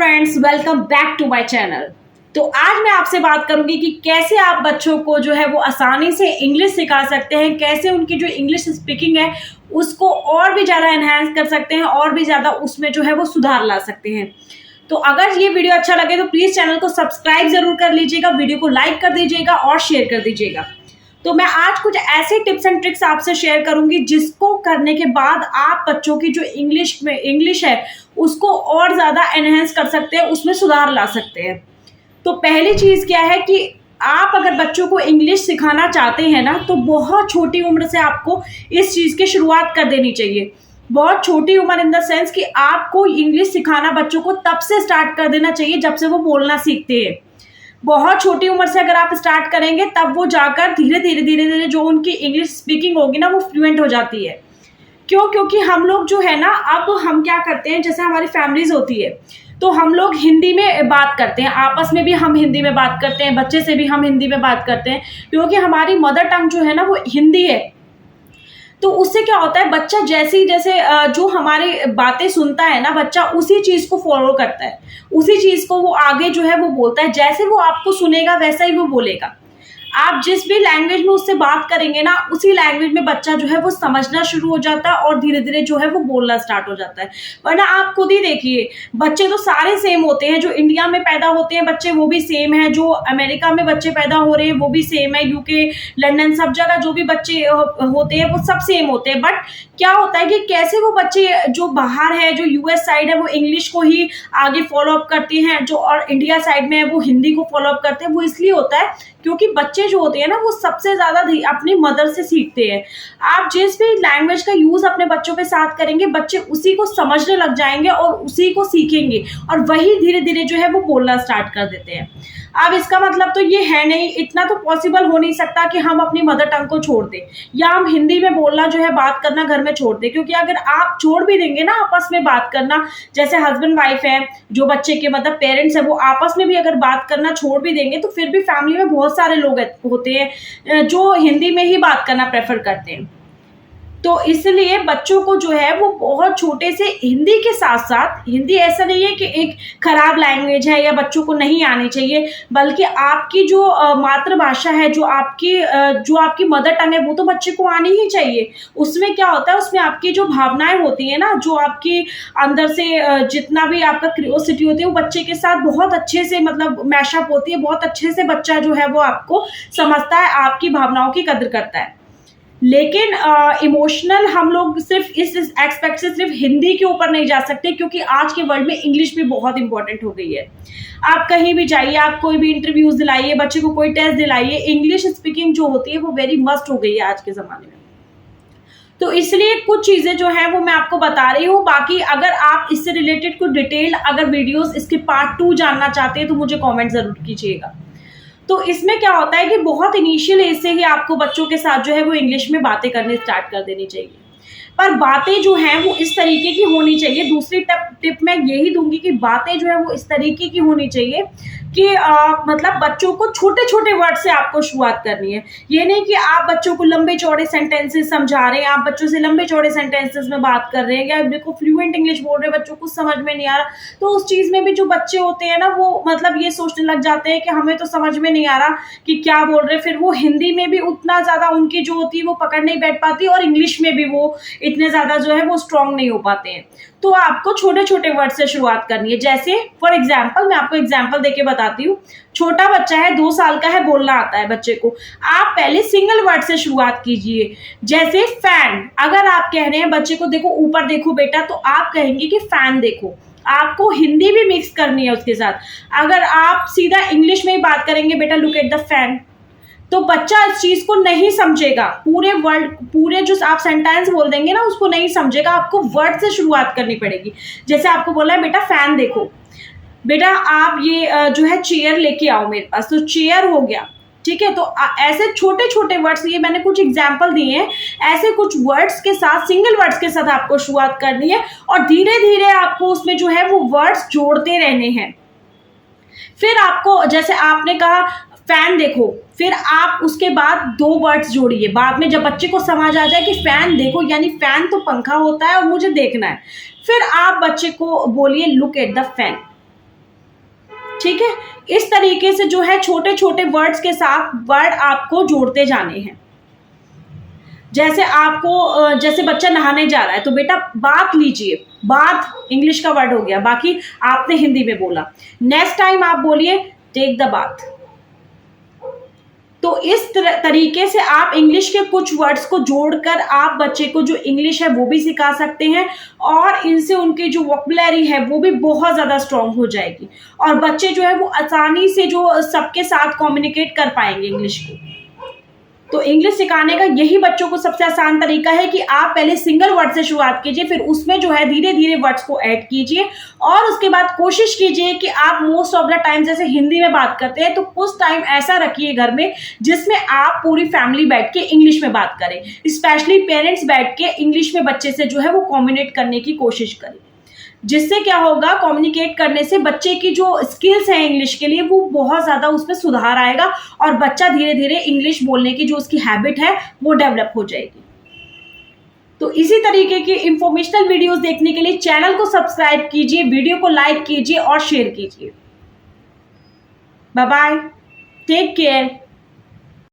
Friends, welcome back to my channel. तो आज मैं आपसे बात करूंगी कि कैसे आप बच्चों को जो है वो आसानी से इंग्लिश सिखा सकते हैं, कैसे उनकी जो इंग्लिश स्पीकिंग है उसको और भी ज़्यादा एनहांस कर सकते हैं और भी ज़्यादा उसमें जो है वो सुधार ला सकते हैं। तो अगर ये वीडियो अच्छा लगे तो प्लीज़ चैनल को सब्सक्राइब ज़रूर कर लीजिएगा, वीडियो को लाइक कर दीजिएगा और शेयर कर दीजिएगा। तो मैं आज कुछ ऐसे टिप्स एंड ट्रिक्स आपसे शेयर करूंगी जिसको करने के बाद आप बच्चों की जो इंग्लिश है उसको और ज़्यादा एनहेंस कर सकते हैं, उसमें सुधार ला सकते हैं। तो पहली चीज़ क्या है कि आप अगर बच्चों को इंग्लिश सिखाना चाहते हैं ना, तो बहुत छोटी उम्र से आपको इस चीज़ की शुरुआत कर देनी चाहिए। बहुत छोटी उम्र इन द सेंस कि आपको इंग्लिश सिखाना बच्चों को तब से स्टार्ट कर देना चाहिए जब से वो बोलना सीखते हैं। बहुत छोटी उम्र से अगर आप स्टार्ट करेंगे तब वो जाकर धीरे धीरे जो उनकी इंग्लिश स्पीकिंग होगी ना, वो फ्लुएंट हो जाती है। क्यों? क्योंकि हम लोग जो है ना, अब हम क्या करते हैं, जैसे हमारी फैमिलीज होती है तो हम लोग हिंदी में बात करते हैं, आपस में भी हम हिंदी में बात करते हैं, बच्चे से भी हम हिंदी में बात करते हैं, क्योंकि हमारी मदर टंग जो है ना वो हिंदी है। तो उससे क्या होता है, बच्चा जैसे जो हमारी बातें सुनता है ना, बच्चा उसी चीज़ को फॉलो करता है, उसी चीज़ को वो आगे जो है वो बोलता है। जैसे वो आपको सुनेगा वैसा ही वो बोलेगा। आप जिस भी लैंग्वेज में उससे बात करेंगे ना, उसी लैंग्वेज में बच्चा जो है वो समझना शुरू हो जाता है और धीरे धीरे जो है वो बोलना स्टार्ट हो जाता है। वरना आप खुद ही देखिए, बच्चे तो सारे सेम होते हैं। जो इंडिया में पैदा होते हैं बच्चे वो भी सेम है, जो अमेरिका में बच्चे पैदा हो रहे हैं वो भी सेम है, यूके, लंदन, सब जगह जो भी बच्चे होते हैं वो सब सेम होते हैं। बट क्या होता है कि कैसे वो बच्चे जो बाहर है, जो यूएस साइड है, वो इंग्लिश को ही आगे फॉलो अप करते हैं, जो और इंडिया साइड में है वो हिंदी को फॉलो अप करते हैं। वो इसलिए होता है क्योंकि बच्चे जो होते हैं ना वो सबसे ज़्यादा अपनी मदर से सीखते हैं। आप जिस भी लैंग्वेज का यूज़ अपने बच्चों के साथ करेंगे, बच्चे उसी को समझने लग जाएंगे और उसी को सीखेंगे और वही धीरे धीरे जो है वो बोलना स्टार्ट कर देते हैं। अब इसका मतलब तो ये है नहीं, इतना तो पॉसिबल हो नहीं सकता कि हम अपनी मदर टंग को छोड़ दें या हम हिंदी में बोलना जो है, बात करना घर में छोड़ दें। क्योंकि अगर आप छोड़ भी देंगे ना आपस में बात करना, जैसे हस्बैंड वाइफ है, जो बच्चे के मतलब पेरेंट्स है, वो आपस में भी अगर बात करना छोड़ भी देंगे तो फिर भी फैमिली में बहुत सारे लोग होते हैं जो हिंदी में ही बात करना प्रेफर करते हैं। तो इसलिए बच्चों को जो है वो बहुत छोटे से हिंदी के साथ साथ, हिंदी ऐसा नहीं है कि एक खराब लैंग्वेज है या बच्चों को नहीं आनी चाहिए, बल्कि आपकी जो मातृभाषा है, जो आपकी मदर टंग है, वो तो बच्चे को आनी ही चाहिए। उसमें क्या होता है, उसमें आपकी जो भावनाएं होती है ना, जो आपकी अंदर से जितना भी आपका क्यूरियोसिटी होती है, वो बच्चे के साथ बहुत अच्छे से मतलब मैशअप होती है। बहुत अच्छे से बच्चा जो है वो आपको समझता है, आपकी भावनाओं की कदर करता है। लेकिन इमोशनल हम लोग सिर्फ इस एक्सपेक्ट से सिर्फ हिंदी के ऊपर नहीं जा सकते, क्योंकि आज के वर्ल्ड में इंग्लिश भी बहुत इंपॉर्टेंट हो गई है। आप कहीं भी जाइए, आप कोई भी इंटरव्यूज दिलाइए, बच्चे को कोई टेस्ट दिलाइए, इंग्लिश स्पीकिंग जो होती है वो वेरी मस्ट हो गई है आज के ज़माने में। तो इसलिए कुछ चीज़ें जो हैं वो मैं आपको बता रही हूँ। बाकी अगर आप इससे रिलेटेड कुछ डिटेल अगर वीडियोज़ इसके पार्ट 2 जानना चाहते हैं तो मुझे कॉमेंट ज़रूर कीजिएगा। तो इसमें क्या होता है कि बहुत इनिशियल एज से ही आपको बच्चों के साथ जो है वो इंग्लिश में बातें करनी स्टार्ट कर देनी चाहिए। पर बातें जो हैं वो इस तरीके की होनी चाहिए। दूसरी टिप मैं यही दूंगी कि बातें जो है वो इस तरीके की होनी चाहिए कि मतलब बच्चों को छोटे छोटे वर्ड से आपको शुरुआत करनी है। ये नहीं कि आप बच्चों को लंबे चौड़े सेंटेंसेस समझा रहे हैं, आप बच्चों से लंबे चौड़े सेंटेंसेस में बात कर रहे हैं, या देखो फ्लुएंट इंग्लिश बोल रहे हैं, बच्चों को समझ में नहीं आ रहा। तो उस चीज़ में भी जो बच्चे होते हैं ना, वो मतलब ये सोचने लग जाते हैं कि हमें तो समझ में नहीं आ रहा कि क्या बोल रहे हैं। फिर वो हिंदी में भी उतना ज़्यादा उनकी जो होती है वो पकड़ नहीं बैठ पाती, और इंग्लिश में भी वो इतने ज़्यादा जो है वो स्ट्रांग नहीं हो पाते हैं। तो आपको छोटे छोटे वर्ड से शुरुआत करनी है। जैसे फॉर एग्जाम्पल, मैं आपको एग्जाम्पल देके बताती हूँ। छोटा बच्चा है, 2 साल का है, बोलना आता है बच्चे को, आप पहले सिंगल वर्ड से शुरुआत कीजिए। जैसे फैन, अगर आप कह रहे हैं बच्चे को देखो ऊपर देखो बेटा, तो आप कहेंगे कि फैन देखो। आपको हिंदी भी मिक्स करनी है उसके साथ। अगर आप सीधा इंग्लिश में ही बात करेंगे, बेटा लुक एट द फैन, तो बच्चा इस चीज को नहीं समझेगा। पूरे जो आप सेंटेंस बोल देंगे ना उसको नहीं समझेगा। आपको वर्ड से शुरुआत करनी पड़ेगी। जैसे आपको बोला है बेटा फैन देखो, बेटा आप ये जो है चेयर लेके आओ मेरे पास, तो चेयर हो गया। ठीक है, तो ऐसे छोटे छोटे वर्ड्स, ये मैंने कुछ एग्जाम्पल दिए हैं, ऐसे कुछ वर्ड्स के साथ, सिंगल वर्ड्स के साथ आपको शुरुआत करनी है और धीरे धीरे आपको उसमें जो है वो वर्ड्स जोड़ते रहने हैं। फिर आपको, जैसे आपने कहा फैन देखो, फिर आप उसके बाद 2 वर्ड्स जोड़िए। बाद में जब बच्चे को समझ आ जाए कि फैन देखो यानी फैन तो पंखा होता है और मुझे देखना है, फिर आप बच्चे को बोलिए लुक एट द फैन। ठीक है। इस तरीके से जो है छोटे छोटे वर्ड्स के साथ वर्ड आपको जोड़ते जाने हैं। जैसे आपको जैसे बच्चा नहाने जा रहा है तो बेटा बाथ लीजिए, बाथ इंग्लिश का वर्ड हो गया, बाकी आपने हिंदी में बोला। नेक्स्ट टाइम आप बोलिए टेक द बाथ। तो इस तरीके से आप इंग्लिश के कुछ वर्ड्स को जोड़कर आप बच्चे को जो इंग्लिश है वो भी सिखा सकते हैं, और इनसे उनकी जो वोकैबुलरी है वो भी बहुत ज़्यादा स्ट्रांग हो जाएगी, और बच्चे जो है वो आसानी से जो सबके साथ कम्युनिकेट कर पाएंगे इंग्लिश को। तो इंग्लिश सिखाने का यही बच्चों को सबसे आसान तरीका है कि आप पहले सिंगल वर्ड से शुरुआत कीजिए, फिर उसमें जो है धीरे धीरे वर्ड्स को ऐड कीजिए, और उसके बाद कोशिश कीजिए कि आप मोस्ट ऑफ द टाइम जैसे हिंदी में बात करते हैं तो कुछ टाइम ऐसा रखिए घर में जिसमें आप पूरी फैमिली बैठ के इंग्लिश में बात करें, स्पेशली पेरेंट्स बैठ के इंग्लिश में बच्चे से जो है वो कम्युनिकेट करने की कोशिश करें। जिससे क्या होगा, कम्युनिकेट करने से बच्चे की जो स्किल्स हैं इंग्लिश के लिए वो बहुत ज़्यादा उसमें सुधार आएगा, और बच्चा धीरे धीरे इंग्लिश बोलने की जो उसकी हैबिट है वो डेवलप हो जाएगी। तो इसी तरीके की इंफॉर्मेशनल वीडियोस देखने के लिए चैनल को सब्सक्राइब कीजिए, वीडियो को लाइक कीजिए और शेयर कीजिए। Bye bye, take care.